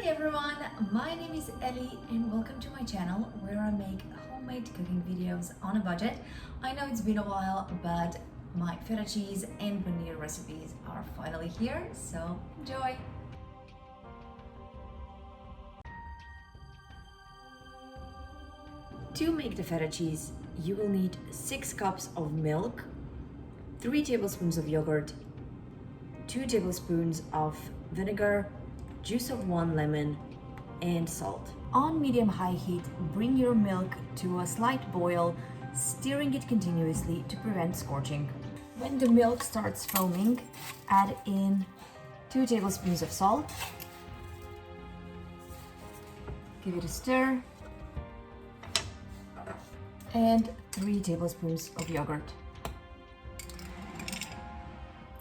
everyone, my name is Ellie and welcome to my channel where I make homemade cooking videos on a budget. I know it's been a while, but my feta cheese and paneer recipes are finally here, so enjoy! To make the feta cheese, you will need 6 cups of milk, 3 tablespoons of yogurt, 2 tablespoons of vinegar, juice of 1 lemon, and salt. On medium-high heat, bring your milk to a slight boil, stirring it continuously to prevent scorching. When the milk starts foaming, add in 2 tablespoons of salt. Give it a stir. And 3 tablespoons of yogurt.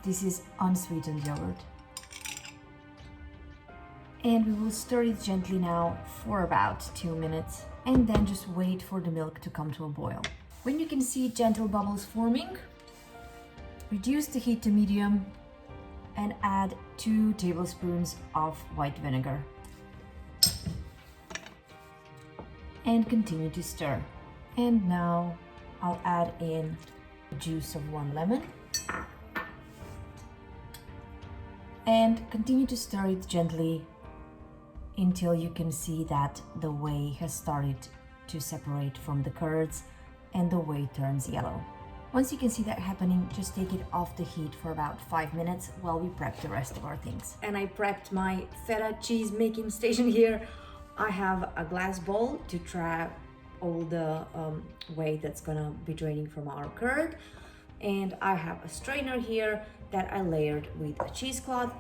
This is unsweetened yogurt. And we will stir it gently now for about 2 minutes, and then just wait for the milk to come to a boil. When you can see gentle bubbles forming, reduce the heat to medium and add 2 tablespoons of white vinegar. And continue to stir. And now I'll add in the juice of 1 lemon. And continue to stir it gently until you can see that the whey has started to separate from the curds and the whey turns yellow. Once you can see that happening, just take it off the heat for about 5 minutes while we prep the rest of our things. And I prepped my feta cheese making station here. I have a glass bowl to trap all the whey that's gonna be draining from our curd, and I have a strainer here that I layered with a cheesecloth.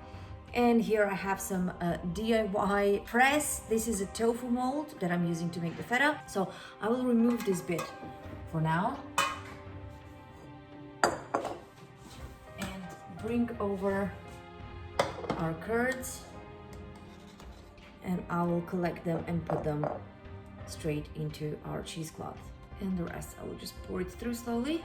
And here I have some DIY press. This is a tofu mold that I'm using to make the feta. So I will remove this bit for now and bring over our curds, and I will collect them and put them straight into our cheesecloth. And the rest I will just pour it through slowly.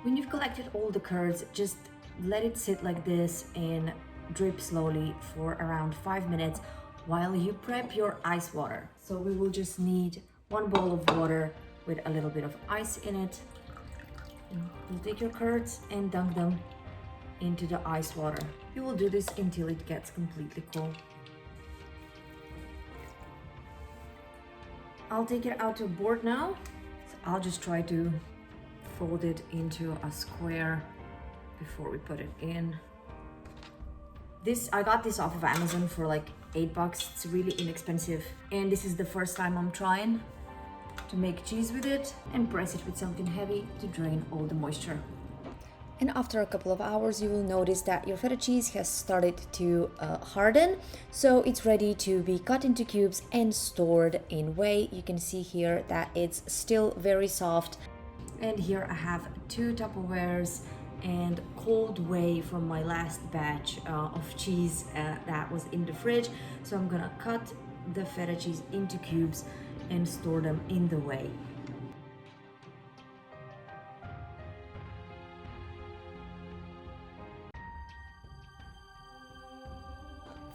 When you've collected all the curds, just let it sit like this and drip slowly for around 5 minutes while you prep your ice water. So we will just need 1 bowl of water with a little bit of ice in it. You'll take your curds and dunk them into the ice water. You will do this until it gets completely cool. I'll take it out to a board now. So I'll just try to fold it into a square before we put it in. I got this off of Amazon for like $8. It's really inexpensive. And this is the first time I'm trying to make cheese with it, and press it with something heavy to drain all the moisture. And after a couple of hours, you will notice that your feta cheese has started to harden. So it's ready to be cut into cubes and stored in whey. You can see here that it's still very soft. And here I have 2 Tupperwares and cold whey from my last batch of cheese that was in the fridge. So I'm gonna cut the feta cheese into cubes and store them in the whey.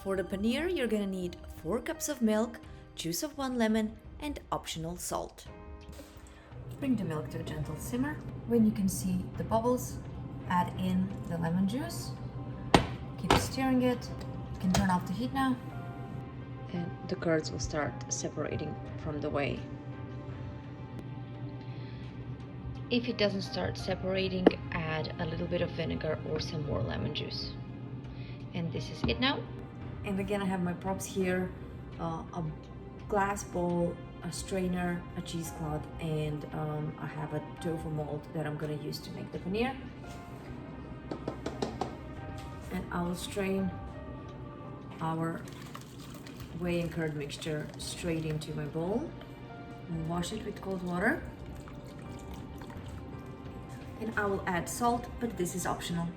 For the paneer, you're gonna need 4 cups of milk, juice of 1 lemon, and optional salt. Bring the milk to a gentle simmer. When you can see the bubbles, add in the lemon juice. Keep stirring it. You can turn off the heat now. And the curds will start separating from the whey. If it doesn't start separating, add a little bit of vinegar or some more lemon juice. And this is it now. And again, I have my props here, a glass bowl, a strainer, a cheesecloth, and I have a tofu mold that I'm gonna use to make the paneer. And I will strain our whey and curd mixture straight into my bowl. And wash it with cold water. And I will add salt, but this is optional.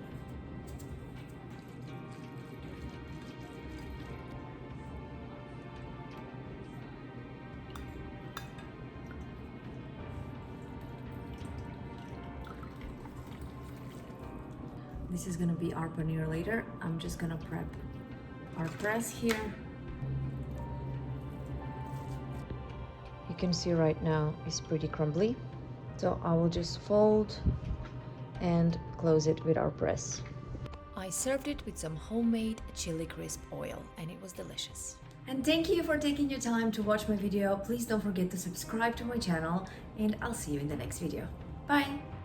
This is gonna be our paneer later. I'm just gonna prep our press here. You can see right now it's pretty crumbly. So I will just fold and close it with our press. I served it with some homemade chili crisp oil and it was delicious. And thank you for taking your time to watch my video. Please don't forget to subscribe to my channel and I'll see you in the next video. Bye!